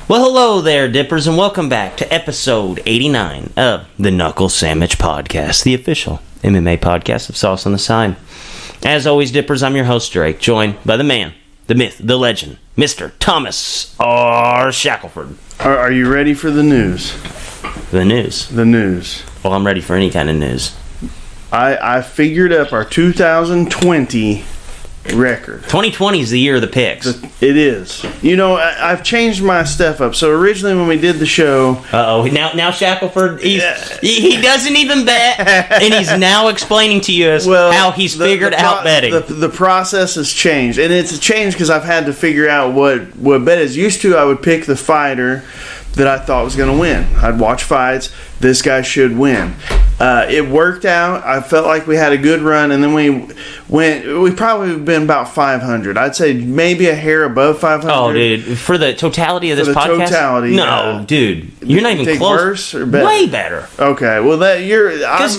Well, hello there, Dippers, and welcome back to episode 89 of the Knuckle Sammich podcast, the official MMA podcast of Sauce on the Side. As always, Dippers, I'm your host, Drake, joined by the man, the myth, the legend, Mr. Thomas R. Shackelford. Are you ready for the news? The news? The news. Well, I'm ready for any kind of news. I figured up our 2020 record. 2020 is the year of the picks. It is. You know, I've changed my stuff up. So originally when we did the show... Now Shackelford, he doesn't even bet, and he's now explaining to you how he's figured out betting. The process has changed, and it's changed because I've had to figure out what bet is. Used to, I would pick the fighter that I thought was going to win. I'd watch fights. This guy should win. It worked out. I felt like we had a good run, and then we probably have been about 500. I'd say maybe a hair above 500. Oh, dude. For the totality of this podcast? Totality. No, dude. You're not even close. Worse or better? Way better. Okay. Well,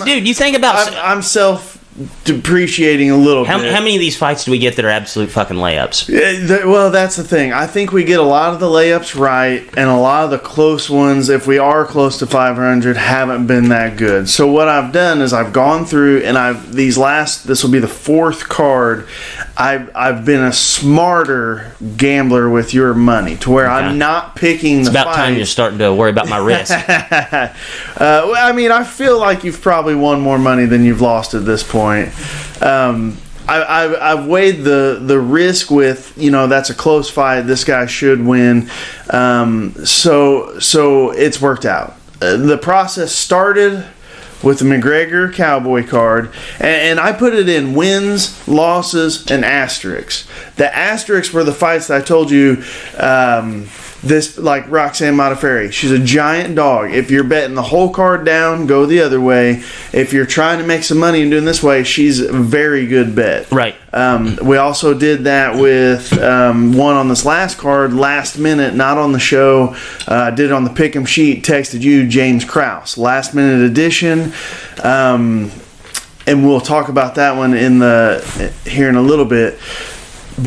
dude, you think about... I'm self-depreciating a little bit. How many of these fights do we get that are absolute fucking layups? Well, that's the thing. I think we get a lot of the layups right, and a lot of the close ones, if we are close to 500, haven't been that good. So what I've done is I've gone through, and this will be the fourth card. I've been a smarter gambler with your money, to where I'm not picking the fights. It's about time you're starting to worry about my risk. Well, I mean, I feel like you've probably won more money than you've lost at this point. I've weighed the risk with, that's a close fight. This guy should win. So it's worked out. The process started with the McGregor Cowboy card, and I put it in wins, losses, and asterisks. The asterisks were the fights that I told you, like Roxanne Modafferi. She's a giant dog. If you're betting the whole card down, go the other way. If you're trying to make some money and doing this way, she's a very good bet. Right. We also did that with one on this last card, last minute, not on the show. Did it on the pick'em sheet, texted you, James Krause. Last minute edition. And we'll talk about that one here in a little bit.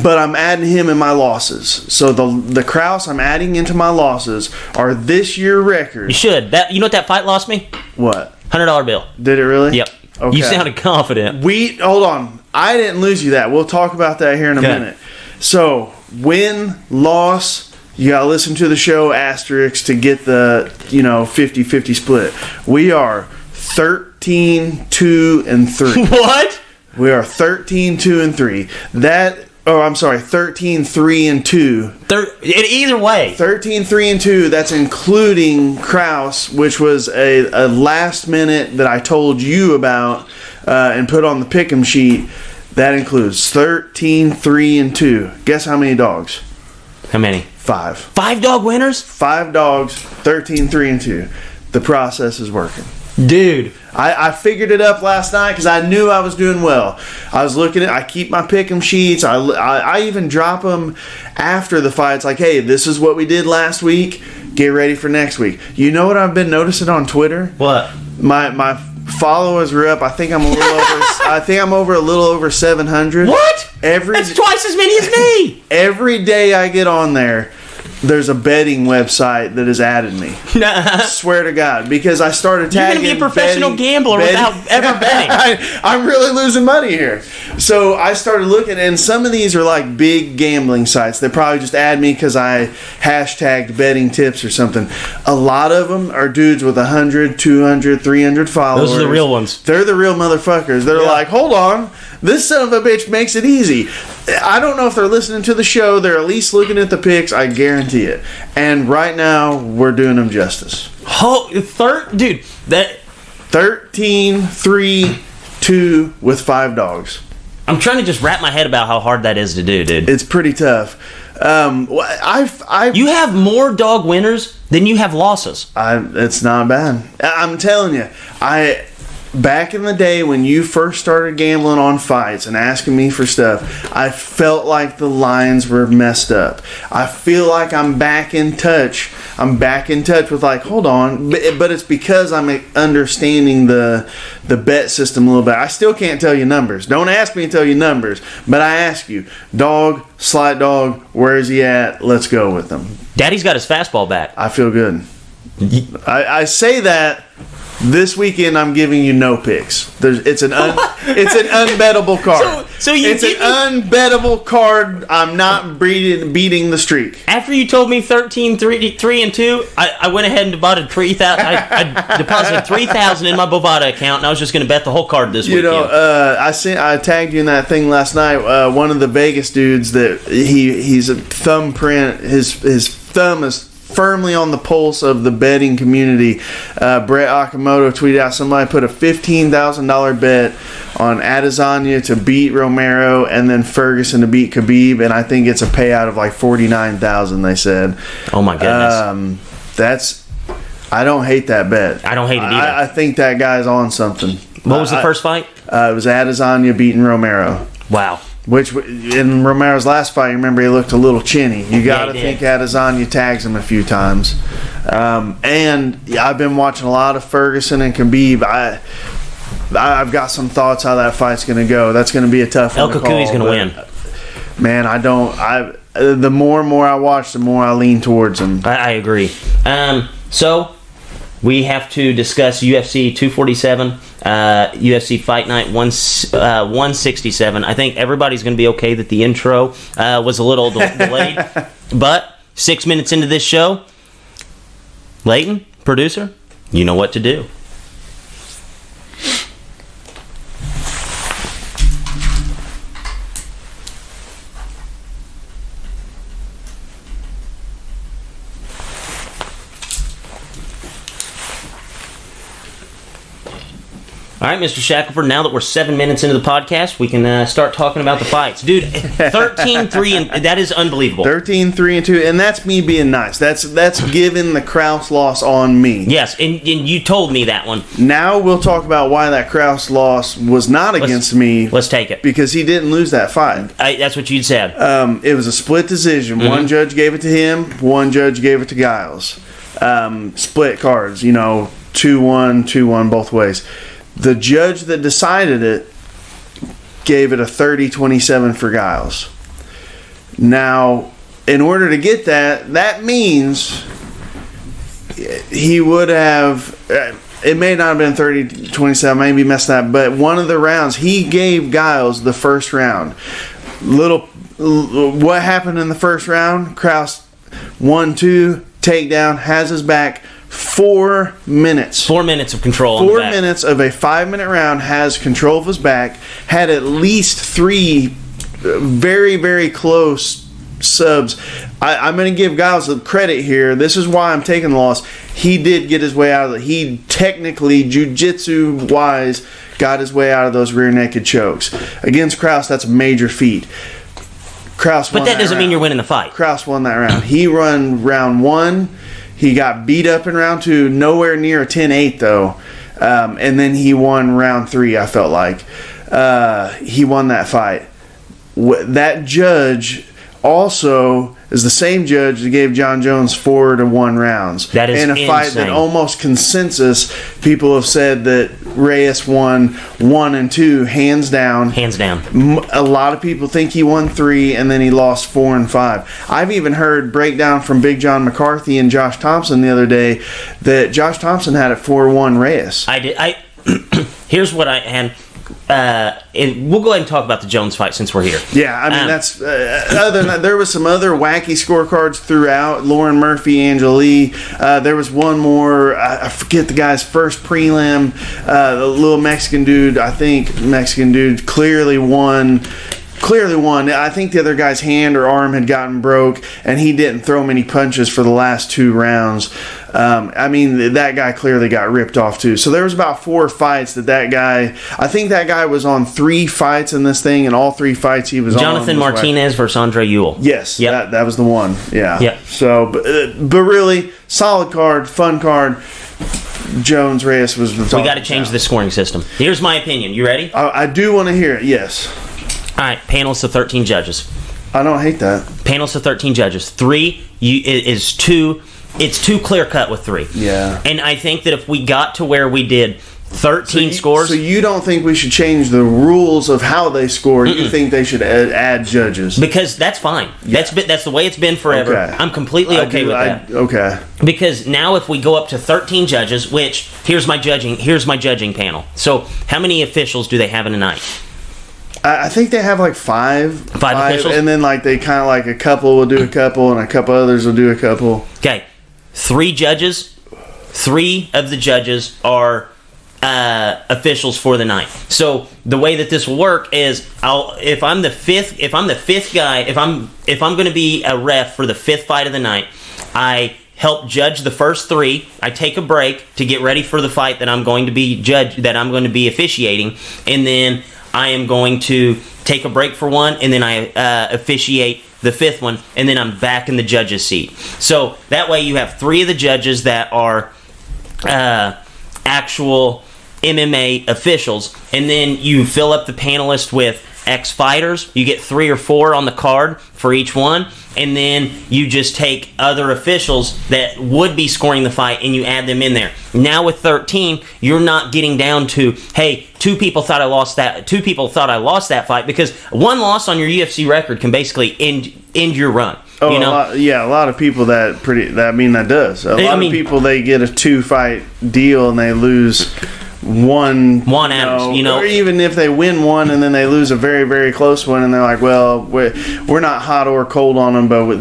But I'm adding him in my losses. So the Krause I'm adding into my losses are this year records. You should. You know what that fight lost me? What? $100 bill. Did it really? Yep. Okay. You sounded confident. Hold on. I didn't lose you that. We'll talk about that here in a minute. So, win, loss, you got to listen to the show, asterisk, to get the, 50-50 split. We are 13, 2, and 3. What? We are 13, 2, and 3. 13, 3, and 2. Either way. 13, 3, and 2, that's including Krause, which was a last minute that I told you about and put on the pick'em sheet. That includes 13, 3, and 2. Guess how many dogs? How many? 5. 5 dog winners? 5 dogs, 13, 3, and 2. The process is working. Dude. I figured it up last night because I knew I was doing well. I was looking I keep my pick'em sheets. I even drop them after the fights. Like, hey, this is what we did last week. Get ready for next week. You know what I've been noticing on Twitter? What? My followers are up. I think I'm over a little over 700. What? That's twice as many as me. Every day I get on there, there's a betting website that has added me. Swear to God, because I started tagging. You're going to be a professional gambler without ever betting. I'm really losing money here. So I started looking, and some of these are like big gambling sites. They probably just add me because I hashtagged betting tips or something. A lot of them are dudes with 100, 200, 300 followers. Those are the real ones. They're the real motherfuckers. They're like, hold on, this son of a bitch makes it easy. I don't know if they're listening to the show. They're at least looking at the picks. I guarantee it. And right now, we're doing them justice. Dude, that 13, 3, 2 with 5 dogs. I'm trying to just wrap my head about how hard that is to do, dude. It's pretty tough. You have more dog winners than you have losses. It's not bad. I'm telling you, back in the day when you first started gambling on fights and asking me for stuff, I felt like the lines were messed up. I feel like I'm back in touch. I'm back in touch with like, hold on, but it's because I'm understanding the bet system a little bit. I still can't tell you numbers. Don't ask me to tell you numbers, but I ask you, dog, slight dog, where is he at? Let's go with him. Daddy's got his fastball back. I feel good. I say that. This weekend, I'm giving you no picks. It's an unbettable card. It's an unbettable card. I'm not beating the streak. After you told me 13, 3 and 2, I went ahead and deposited $3,000. I deposited $3,000 in my Bovada account, and I was just going to bet the whole card this weekend. I tagged you in that thing last night. One of the Vegas dudes that he's a thumbprint. His thumb is firmly on the pulse of the betting community. Brett Okamoto tweeted out somebody put a $15,000 bet on Adesanya to beat Romero and then Ferguson to beat Khabib, and I think it's a payout of like $49,000. They said. Oh my goodness. I don't hate that bet. I don't hate it either. I think that guy's on something. What was the first fight? It was Adesanya beating Romero. Wow. Which, in Romero's last fight, you remember he looked a little chinny. You got to think Adesanya tags him a few times. And I've been watching a lot of Ferguson and Khabib. I've got some thoughts how that fight's going to go. That's going to be a tough one to call. El Kakui's going to win. Man, the more and more I watch, the more I lean towards him. I agree. So, we have to discuss UFC 247. UFC Fight Night 167. I think everybody's going to be okay that the intro was a little delayed. But 6 minutes into this show, Leighton, producer, you know what to do. All right, Mr. Shackelford, now that we're 7 minutes into the podcast, we can start talking about the fights. Dude, 13-3, and that is unbelievable. 13-3-2, and that's me being nice. That's giving the Krause loss on me. Yes, and you told me that one. Now we'll talk about why that Krause loss was not against me. Let's take it. Because he didn't lose that fight. That's what you'd said. It was a split decision. Mm-hmm. One judge gave it to him, one judge gave it to Giles. Split cards, 2-1, 2-1 both ways. The judge that decided it gave it a 30-27 for Giles. Now, in order to get that means he would have... It may not have been 30-27, maybe messed up, but one of the rounds, he gave Giles the first round. What happened in the first round? Krause 1-2, takedown, has his back... 4 minutes. 4 minutes of control on the back. 4 minutes of a 5-minute round, has control of his back, had at least 3 very, very close subs. I'm going to give Giles the credit here. This is why I'm taking the loss. He did get his way out of it. He technically, jiu-jitsu-wise, got his way out of those rear naked chokes. Against Krause, that's a major feat. Krause won But that doesn't mean you're winning the fight. Krause won that round. He run round 1. He got beat up in round 2, nowhere near a 10-8 though. And then he won round 3, I felt like. He won that fight. That judge also is the same judge that gave John Jones 4-1 rounds. That is in a fight insane. that almost consensus, people have said that Reyes won 1 and 2, hands down. Hands down. A lot of people think he won 3 and then he lost 4 and 5. I've even heard breakdown from Big John McCarthy and Josh Thompson the other day that Josh Thompson had it 4-1 Reyes. I did. Here's what I had. And we'll go ahead and talk about the Jones fight since we're here. Yeah, I mean, that's other than that, there was some other wacky scorecards throughout. Lauren Murphy, Angela Lee. There was one more. I forget the guy's first prelim. The little Mexican dude. I think Mexican dude clearly won. I think the other guy's hand or arm had gotten broke, and he didn't throw many punches for the last 2 rounds. I mean, that guy clearly got ripped off too. So there was about 4 fights that guy... I think that guy was on 3 fights in this thing, and all 3 fights he was Jonathan Martinez versus Andre Ewell. Yes, yep. that was the one. Yeah. Yep. So, but really, solid card, fun card. Jones Reyes was the We got to change the scoring system. Here's my opinion. You ready? I do want to hear it. Yes. All right. Panels of 13 judges. I don't hate that. Panels of 13 judges. 3 is 2. It's too clear cut with 3. Yeah. And I think that if we got to where we did 13 scores. So you don't think we should change the rules of how they score? You think they should add judges? Because that's fine. Yeah. That's the way it's been forever. Okay. I'm completely okay with that. Okay. Because now if we go up to 13 judges, which here's my judging panel. So how many officials do they have in a night? I think they have like five officials, and then like they kind of like a couple will do a couple, and a couple others will do a couple. Okay, 3 judges. 3 of the judges are officials for the night. So the way that this will work is, if I'm the fifth guy, if I'm going to be a ref for the 5th fight of the night, I help judge the first 3. I take a break to get ready for the fight that I'm going to be officiating, and then I am going to take a break for one, and then I officiate the 5th one, and then I'm back in the judge's seat. So that way you have 3 of the judges that are actual MMA officials, and then you fill up the panelist with ex-fighters. You get 3 or 4 on the card for each one, and then you just take other officials that would be scoring the fight and you add them in there. Now with 13, you're not getting down to, hey, 2 people thought I lost that fight, because one loss on your UFC record can basically end your run. Oh, you know? A lot of people that does. A lot of people, they get a 2-fight deal and they lose one out, or even if they win one and then they lose a very, very close one, and they're like, well, we're not hot or cold on them, but we'll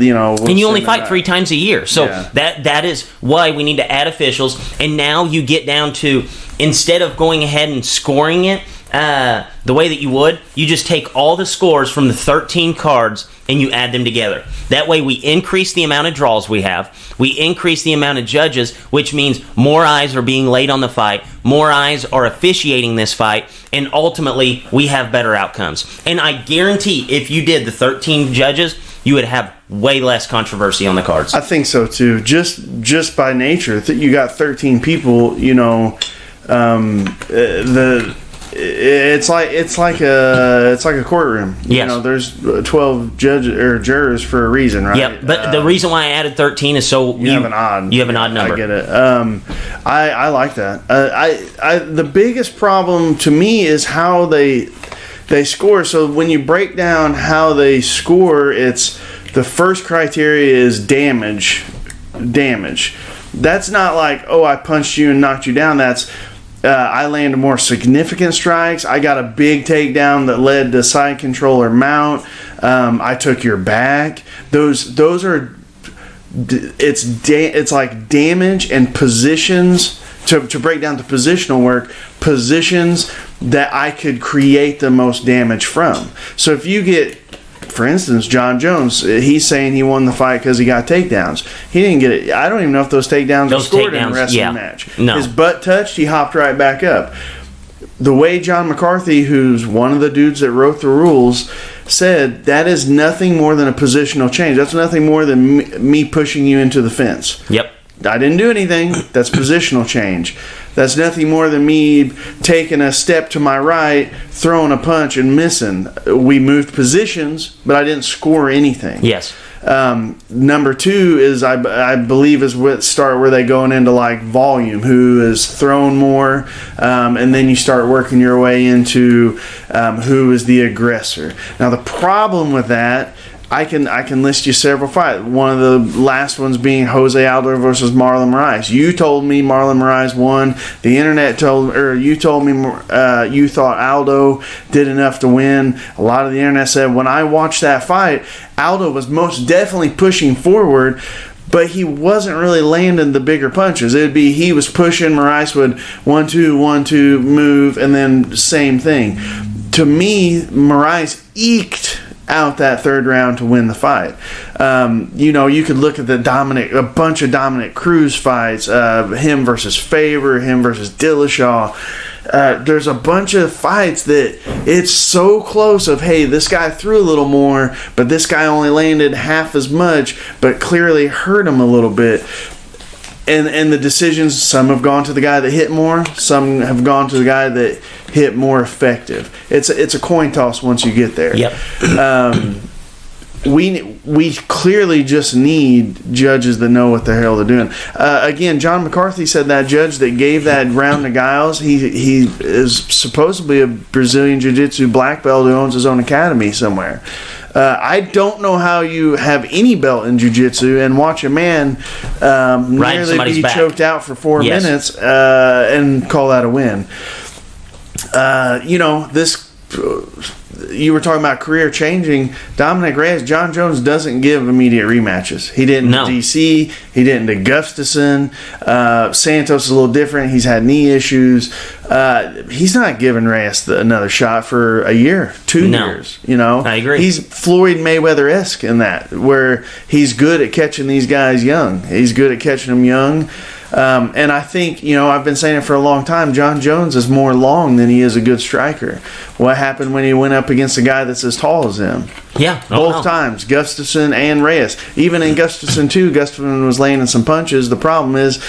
and you only fight 3 times a year, so that is why we need to add officials. And now you get down to, instead of going ahead and scoring it the way that you just take all the scores from the 13 cards and you add them together. That way we increase the amount of draws we have. We increase the amount of judges, which means more eyes are being laid on the fight. More eyes are officiating this fight. And ultimately, we have better outcomes. And I guarantee if you did the 13 judges, you would have way less controversy on the cards. I think so, too. Just by nature, you got 13 people, It's like a courtroom. Yes. There's 12 judges or jurors for a reason, right? Yep. But the reason why I added 13 is so you have an odd number. I get it. I like that. The biggest problem to me is how they score. So when you break down how they score, it's the first criteria is damage. That's not like, oh, I punched you and knocked you down. That's I landed more significant strikes. I got a big takedown that led to side control or mount. I took your back. Those are. It's like damage and positions. To break down the positional work, positions that I could create the most damage from. So if you get, for instance, John Jones, he's saying he won the fight because he got takedowns. He didn't get it. I don't even know if those takedowns were scored in the wrestling match. No. His butt touched, he hopped right back up. The way John McCarthy, who's one of the dudes that wrote the rules, said, that is nothing more than a positional change. That's nothing more than me pushing you into the fence. Yep. I didn't do anything. That's positional change. That's nothing more than me taking a step to my right, throwing a punch, and missing. We moved positions, but I didn't score anything. Yes. Number 2 is, I believe, is where they going into like volume, who is thrown more, and then you start working your way into who is the aggressor. Now the problem with that, I can list you several fights. One of the last ones being Jose Aldo versus Marlon Moraes. You told me Marlon Moraes won. The internet you told me you thought Aldo did enough to win. A lot of the internet said when I watched that fight, Aldo was most definitely pushing forward, but he wasn't really landing the bigger punches. It'd be he was pushing, Moraes would 1-2, 1-2, move, and then same thing. To me, Moraes eked out that 3rd round to win the fight. You could look at a bunch of Dominic Cruz fights, him versus Faber, him versus Dillashaw. There's a bunch of fights that it's so close of, hey, this guy threw a little more, but this guy only landed half as much, but clearly hurt him a little bit. and the decisions, some have gone to the guy that hit more, some have gone to the guy that hit more effective. It's a coin toss once you get there. Yep. We clearly just need judges that know what the hell they're doing. Again, John McCarthy said that judge that gave that round to Giles, he is supposedly a Brazilian Jiu-Jitsu black belt who owns his own academy somewhere. I don't know how you have any belt in jiu-jitsu and watch a man nearly be choked out for 4 minutes and call that a win. You were talking about career changing. Dominic Reyes, John Jones doesn't give immediate rematches. He didn't to DC. He didn't to Gustafson. Santos is a little different. He's had knee issues. He's not giving Reyes another shot for a year, 2 years. I agree. He's Floyd Mayweather-esque in that, where he's good at catching these guys young. He's good at catching them young. And I think, I've been saying it for a long time, John Jones is more long than he is a good striker. What happened when he went up against a guy that's as tall as him? Yeah. Both times, Gustafson and Reyes. Even in Gustafson, too, Gustafson was landing some punches. The problem is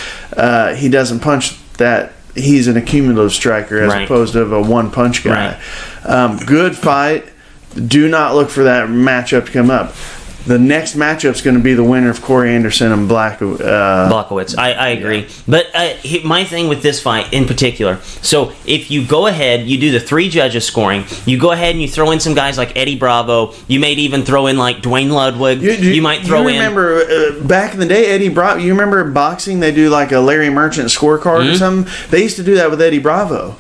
he doesn't punch that. He's an accumulative striker as opposed to a one-punch guy. Right. Good fight. Do not look for that matchup to come up. The next matchup is going to be the winner of Corey Anderson and Blachowicz. I agree. Yeah. But my thing with this fight in particular, so if you go ahead, you do the 3 judges scoring, you go ahead and you throw in some guys like Eddie Bravo, you may even throw in like Dwayne Ludwig, you might throw in... You remember back in the day, Eddie Bravo, you remember in boxing they do like a Larry Merchant scorecard or something? They used to do that with Eddie Bravo.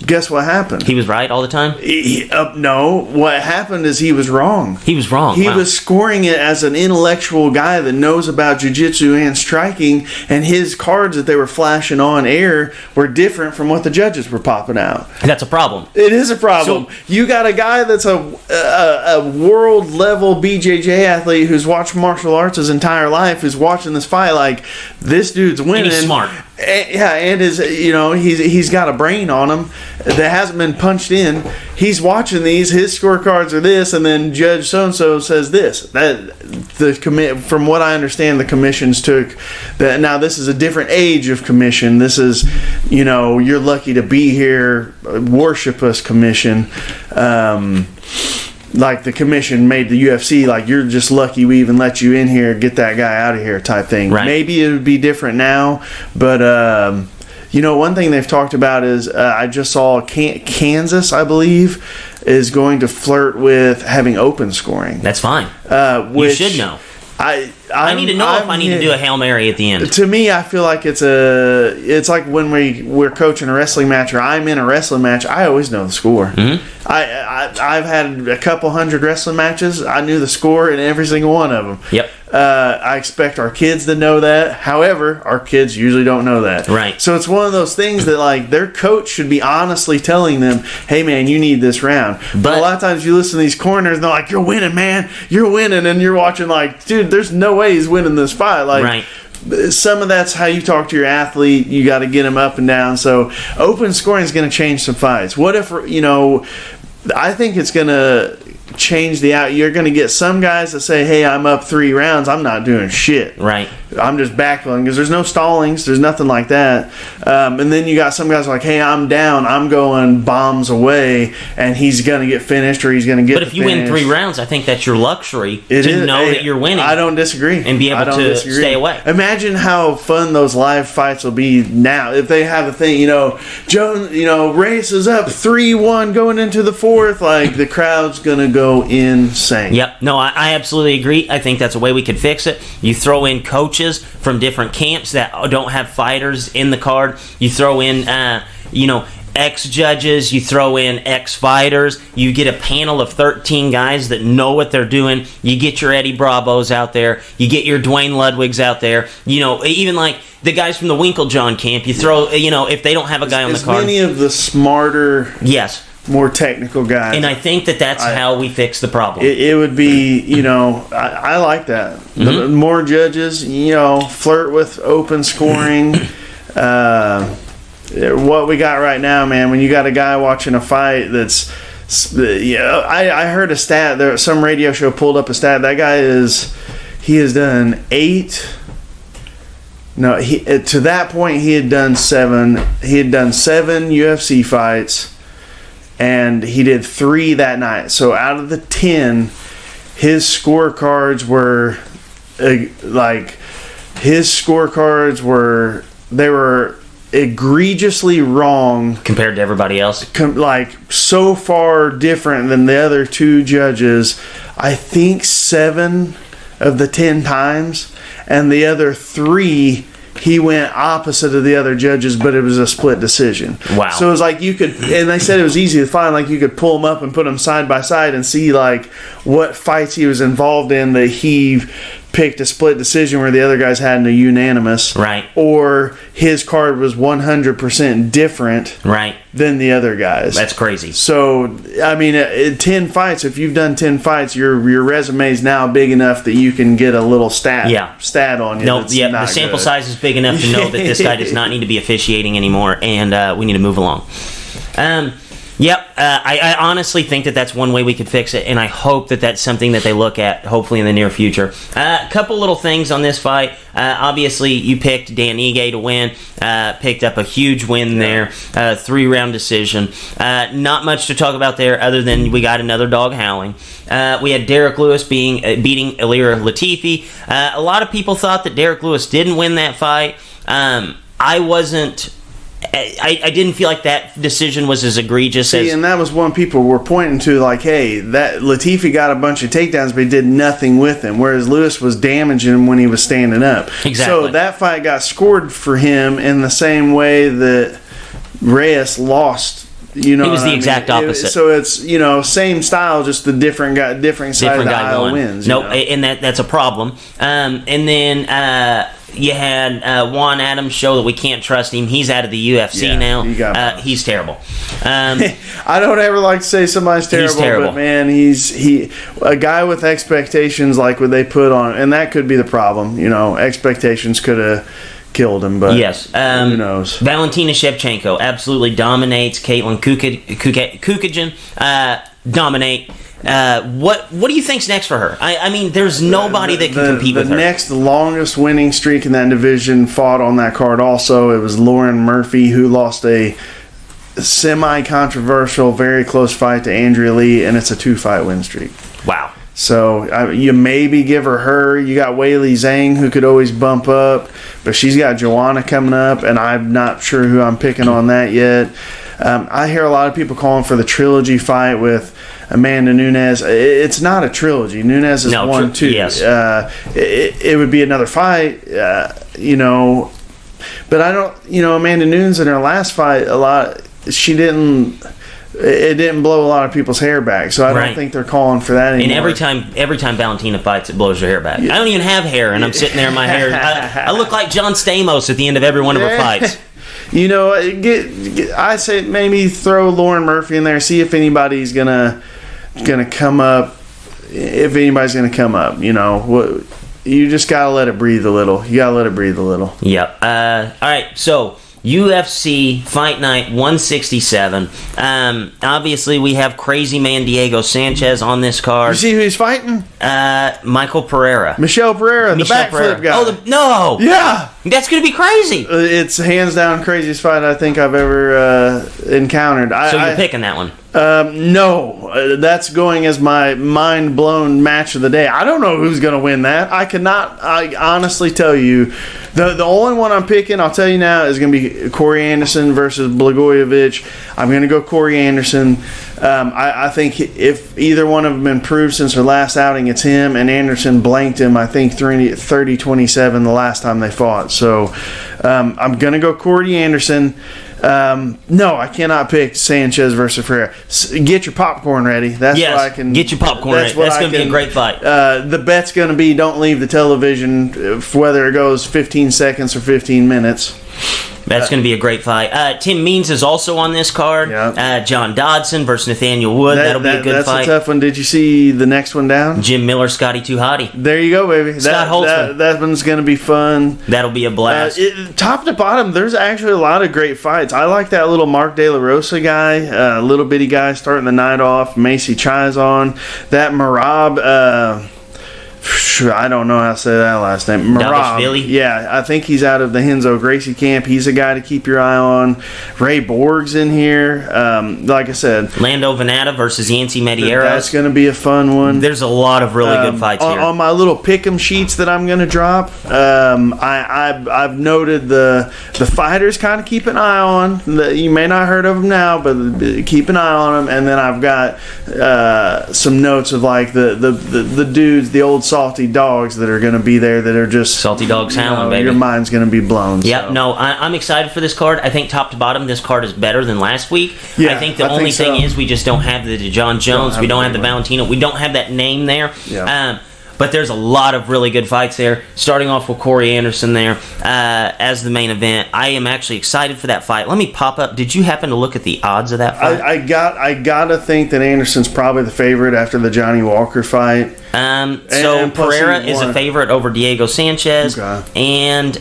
Guess what happened? He was right all the time? No. What happened is he was wrong. He was wrong. He was scoring it as an intellectual guy that knows about jiu-jitsu and striking, and his cards that they were flashing on air were different from what the judges were popping out. That's a problem. It is a problem. So, you got a guy that's a world-level BJJ athlete who's watched martial arts his entire life, who's watching this fight like, this dude's winning. And he's smart. And he's got a brain on him that hasn't been punched in. He's watching these. His scorecards are this, and then Judge so and so says this. From what I understand, the commissions took that. Now this is a different age of commission. This is, you're lucky to be here. Worship us, commission. Like the commission made the UFC, like you're just lucky we even let you in here, get that guy out of here type thing. Right. Maybe it would be different now, but one thing they've talked about is I just saw Kansas, I believe, is going to flirt with having open scoring. That's fine. You should know. I need to know if I need to do a Hail Mary at the end. To me, I feel like it's like when we're coaching a wrestling match or I'm in a wrestling match, I always know the score. Mm-hmm. I've had a couple hundred wrestling matches. I knew the score in every single one of them. Yep. I expect our kids to know that. However, our kids usually don't know that. Right. So it's one of those things that like their coach should be honestly telling them, hey man, you need this round. But a lot of times you listen to these corners and they're like, you're winning, man. You're winning. And you're watching like, dude, there's no way he's winning this fight. Like, right. Some of that's how you talk to your athlete. You got to get him up and down. So open scoring is going to change some fights. What if, I think it's going to change the out. You're going to get some guys that say, hey, I'm up 3 rounds. I'm not doing shit. Right. I'm just backling because there's no stallings. There's nothing like that. And then you got some guys like, hey, I'm down. I'm going bombs away, and he's going to get finished or he's going to get. But if you win 3 rounds, I think that's your luxury to know that you're winning. I don't disagree. And be able to stay away. Imagine how fun those live fights will be now if they have a thing. Jones, Reyes is up 3-1 going into the 4th. Like the crowd's going to go insane. Yep. No, I absolutely agree. I think that's a way we could fix it. You throw in coaches from different camps that don't have fighters in the card. You throw in, ex-judges. You throw in ex-fighters. You get a panel of 13 guys that know what they're doing. You get your Eddie Bravos out there. You get your Dwayne Ludwigs out there. Even like the guys from the Winklejohn camp. You throw, if they don't have a guy on the card. Many of the smarter... Yes. More technical guys. And I think that's how we fix the problem. It would be, I like that. Mm-hmm. The more judges, flirt with open scoring. What we got right now, man, when you got a guy watching a fight that's, I heard a stat, some radio show pulled up a stat. That guy he has done 8 No, to that point he had done 7. He had done 7 UFC fights, and he did 3 that night. So out of the 10, his scorecards were they were egregiously wrong compared to everybody else. So far different than the other 2 judges. I think 7 of the 10 times, and the other 3 he went opposite of the other judges, but it was a split decision. Wow. So it was like you could, and they said it was easy to find, like you could pull them up and put them side by side and see like what fights he was involved in that he picked a split decision where the other guys had a unanimous. Right. Or his card was 100% different. Right. Than the other guys. That's crazy. So, I mean, 10 fights, if you've done 10 fights, your resume is now big enough that you can get a little stat on you. No, the sample size is big enough to know that this guy does not need to be officiating anymore, and we need to move along. I honestly think that that's one way we could fix it, and I hope that that's something that they look at, hopefully in the near future. A couple little things on this fight. Obviously, you picked Dan Ige to win. Picked up a huge win there. 3-round decision. Not much to talk about there other than we got another dog howling. We had Derek Lewis beating Ilir Latifi. A lot of people thought that Derek Lewis didn't win that fight. I didn't feel like that decision was as egregious as... and that was one people were pointing to, like, hey, that Latifi got a bunch of takedowns, but he did nothing with him, whereas Lewis was damaging him when he was standing up. Exactly. So that fight got scored for him in the same way that Reyes lost. He was the exact opposite. So it's, same style, just the different side of the aisle wins. And that's a problem. And then... you had Juan Adams show that we can't trust him. He's out of the UFC now. He's terrible. I don't ever like to say somebody's terrible, but man, he's a guy with expectations like what they put on, and that could be the problem. Expectations could have killed him, but yes, who knows? Valentina Shevchenko absolutely dominates. Caitlin Kukajan dominate. What do you think's next for her? I mean, there's nobody that can compete with her. The next longest winning streak in that division fought on that card also. It was Lauren Murphy, who lost a semi-controversial, very close fight to Andrea Lee, and it's a 2-fight win streak. Wow. So you maybe give her. You got Weili Zhang, who could always bump up, but she's got Joanna coming up, and I'm not sure who I'm picking on that yet. I hear a lot of people calling for the trilogy fight with Amanda Nunes. It's not a trilogy. Nunes is 1-2. Yes. It would be another fight, But I don't, Amanda Nunes in her last fight, it didn't blow a lot of people's hair back, so I don't think they're calling for that anymore. And every time Valentina fights, it blows her hair back. I don't even have hair, and I'm sitting there in my hair. I look like John Stamos at the end of every one of her fights. I say maybe throw Lauren Murphy in there, see if anybody's gonna come up. If anybody's gonna come up, you just gotta let it breathe a little. Yep. All right. So UFC Fight Night 167. Obviously, we have crazy man Diego Sanchez on this card. You see who he's fighting? Michael Pereira. Michel Pereira, the backflip guy. Oh, no! Yeah! That's going to be crazy! It's hands down craziest fight I think I've ever encountered. So you're picking that one? No. That's going as my mind-blown match of the day. I don't know who's going to win that. I honestly tell you. The only one I'm picking, I'll tell you now, is going to be Corey Anderson versus Blagojevich. I'm going to go Corey Anderson. I think if either one of them improved since their last outing, it's him. And Anderson blanked him, I think, 30-27 the last time they fought. So I'm going to go Corey Anderson. No, I cannot pick Sanchez versus Ferreira. Get your popcorn ready. That's what I can. Get your popcorn ready. That's going to be a great fight. The bet's going to be don't leave the television, whether it goes 15 seconds or 15 minutes. That's going to be a great fight. Tim Means is also on this card. Yeah. John Dodson versus Nathaniel Wood. That'll be a good fight. That's a tough one. Did you see the next one down? Jim Miller, Scotty Tuhati. There you go, baby. Scott Holtzman. That one's going to be fun. That'll be a blast. Top to bottom, there's actually a lot of great fights. I like that little Mark De La Rosa guy, little bitty guy starting the night off. Macy Chiazon. That Marab... I don't know how to say that last name. Marab. Davishvili? Yeah, I think he's out of the Henzo Gracie camp. He's a guy to keep your eye on. Ray Borg's in here. Like I said, Lando Venata versus Yancy Medeiros. that's going to be a fun one. There's a lot of really good fights here. On my little pick'em sheets that I'm going to drop, I've noted the fighters kind of keep an eye on. You may not heard of them now, but keep an eye on them. And then I've got some notes of like the dudes, the old salty dogs that are going to be there that are just Salty Dogs Howling, baby. Your mind's going to be blown. Yep, so. no, I'm excited for this card. I think top to bottom, this card is better than last week. Yeah, I think the only thing is we just don't have the John Jones. We don't have the Valentino. We don't have that name there. Yeah. But there's a lot of really good fights there. Starting off with Corey Anderson there as the main event. I am actually excited for that fight. Let me pop up. Did you happen to look at the odds of that fight? I gotta think that Anderson's probably the favorite after the Johnny Walker fight. So Pereira is a favorite over Diego Sanchez. Okay. And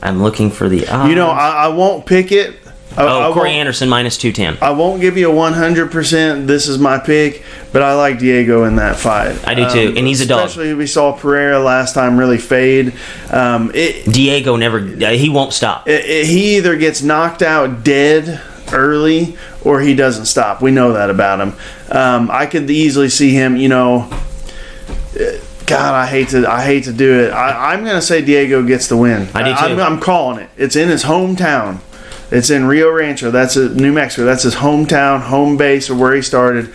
I'm looking for the odds. You know, I won't pick it. Corey Anderson minus 210. I won't give you a 100%. This is my pick, but I like Diego in that fight. I do too, and he's a dog. Especially we saw Pereira last time really fade. Diego never. He won't stop. He either gets knocked out dead early or he doesn't stop. We know that about him. I could easily see him. You know, God, I hate to do it. I'm going to say Diego gets the win. I do too. I'm calling it. It's in his hometown. It's in Rio Rancho. That's New Mexico. That's his hometown, home base, or where he started.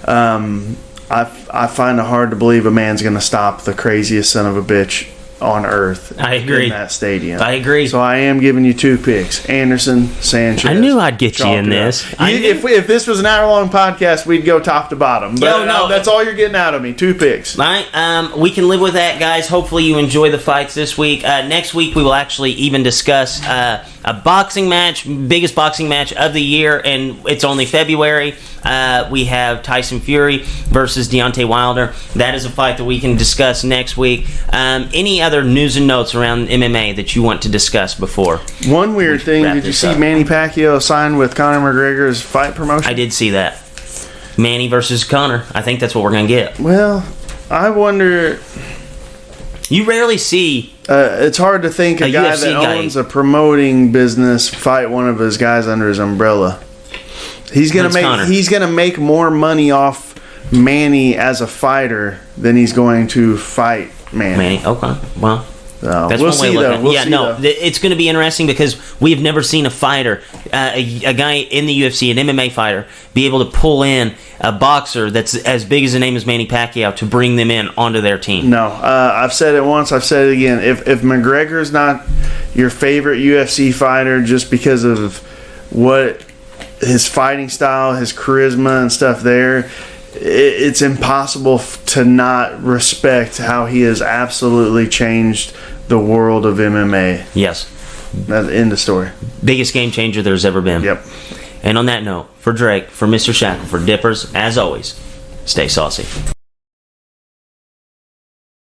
I find it hard to believe a man's going to stop the craziest son of a bitch on earth. I agree. In that stadium. I agree. So I am giving you two picks: Anderson, Sanchez. I knew I'd get you in this. If this was an hour-long podcast, we'd go top to bottom. But no, that's all you're getting out of me. Two picks. All right. We can live with that, guys. Hopefully you enjoy the fights this week. Next week we will actually even discuss a boxing match, biggest boxing match of the year, and it's only February. We have Tyson Fury versus Deontay Wilder. That is a fight that we can discuss next week. Any other news and notes around MMA that you want to discuss before? One weird thing, did you see Manny Pacquiao signed with Conor McGregor's fight promotion? I did see that. Manny versus Conor. I think that's what we're going to get. Well, I wonder... You rarely see... it's hard to think a guy that owns a promoting business fight one of his guys under his umbrella. He's gonna make more money off Manny as a fighter than he's going to fight Manny. Okay. Well, that's we'll one way see, to though. look at it. It's going to be interesting because we have never seen a fighter, a guy in the UFC, an MMA fighter, be able to pull in a boxer that's as big as the name as Manny Pacquiao to bring them in onto their team. No, I've said it once, I've said it again. If McGregor's not your favorite UFC fighter just because of what his fighting style, his charisma and stuff there, it's impossible to not respect how he has absolutely changed the world of MMA. Yes. That's the end of story. Biggest game changer there's ever been. Yep. And on that note, for Drake, for Mr. Shackle, for Dippers, as always, stay saucy.